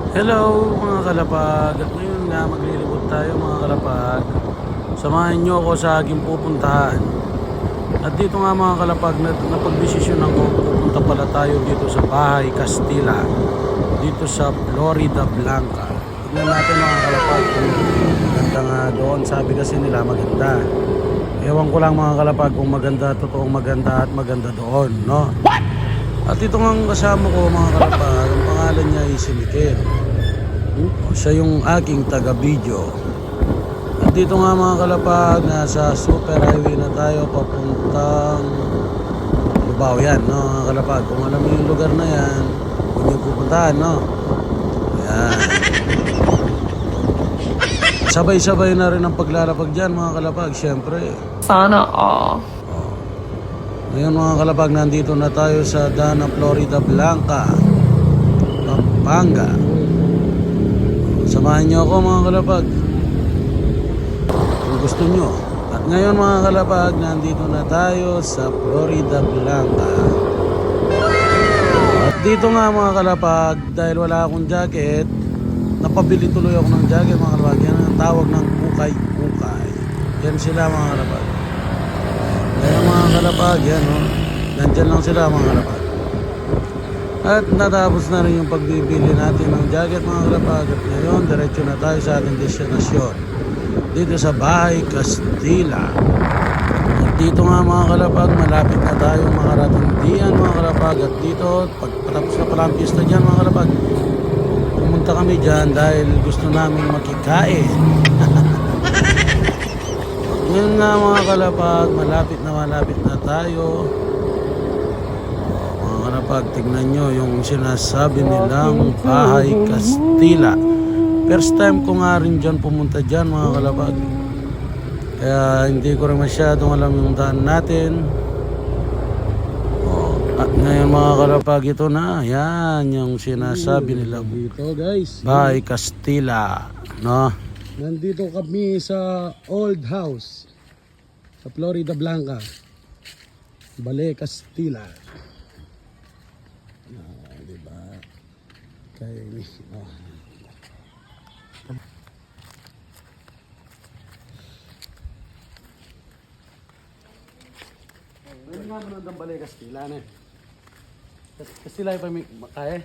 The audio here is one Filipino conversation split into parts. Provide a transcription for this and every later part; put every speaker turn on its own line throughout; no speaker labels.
Hello mga kalapag, at ngayon nga maglilibot tayo mga kalapag. Samahan nyo ako sa aking pupuntahan. At dito nga mga kalapag, napagdesisyon ako, pupunta pala tayo dito sa Bahay Castilla, dito sa Florida Blanca. Tignan natin mga kalapag kung maganda nga doon. Sabi kasi nila maganda. Ewan ko lang mga kalapag kung maganda, totoong maganda at maganda doon, no? At ito nga kasama ko mga kalapag, ang pangalan niya ay si Mikel. Siya yung aking taga-video. At dito nga mga kalapag, nasa super highway na tayo papuntang Lubao yan, no mga kalapag. Kung alam mo yung lugar na yan, kung yung pupuntahan, no? Ayan. Sabay-sabay na rin ang paglalapag dyan mga kalapag, syempre.
Sana all.
Ngayon mga kalapag, nandito na tayo sa Dana, Florida Blanca, Pampanga. Samahan niyo ako mga kalapag kung gusto nyo. At ngayon mga kalapag, nandito na tayo sa Florida Blanca. At dito nga mga kalapag, dahil wala akong jacket, napabili tuloy ako ng jacket mga kalapag. Yan ang tawag ng ukay-ukay. Yan sila mga kalapag. Kaya mga kalapag, yan o. Nandyan lang sila mga kalapag. At natapos na rin yung pagbibili natin ng jacket mga kalapag. At ngayon, diretso na tayo sa ating destinasyon. Dito sa Bahay Castilla. At dito nga mga kalapag, malapit na tayo makarating diyan mga kalapag. At dito, pagpatapos na pala ang pista dyan mga kalapag, pumunta kami dyan dahil gusto namin makikain. Ngayon nga mga kalapag, malapit na tayo. Mga kalapag, tignan nyo yung sinasabi nilang Bahay Castilla. First time ko nga rin dyan pumunta dyan mga kalapag. Kaya hindi ko rin masyadong alam yung daan natin. At ngayon mga kalapag, ito na. Yan yung sinasabi nilang dito guys, Bahay Castilla, no? Nandito kami sa old house sa Florida Blanca, Bahay Castilla. Diba? Kaya ano nga mo ng Bahay Castilla na? Castilla pa may kaya?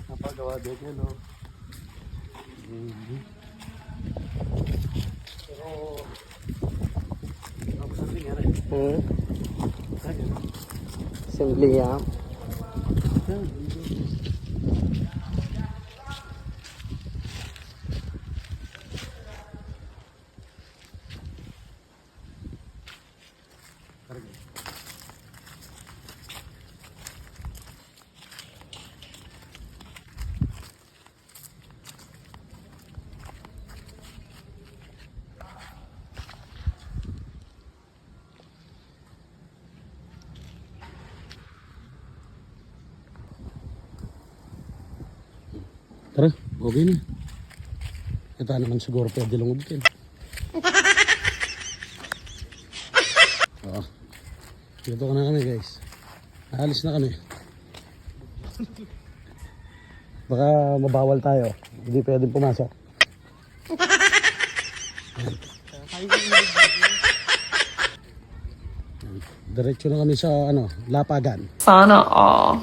Napagawa din yan, no? Pero, tapos ang tingin rin.
Simple yan.
Tara, okay na. Ito naman siguro pwede lumubkin. Oo. Dito ka na kami guys. Alis na kami. Baka mabawal tayo. Hindi pwedeng pumasok. Diretso na kami sa Lapagan.
Sana all.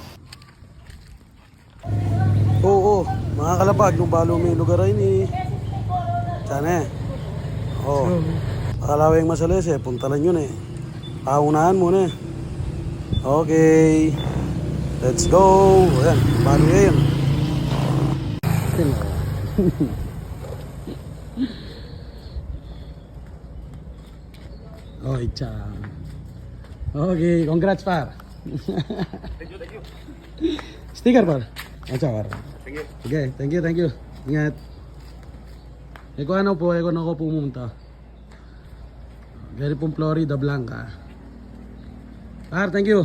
Oo, mga kalapag, nung balo may lugar ay ni Sana. Oo. Pakalawing Masales puntalan yun eh. Paunahan muna eh. Okay. Let's go. Ayan, balo yun. Okay, chang. Okay, congrats par.
Thank you.
Sticker par. Par.
Thank you.
Okay, thank you. Ingat. Eko na ako pumunta. Gari pong Florida Blanca. Par, thank you.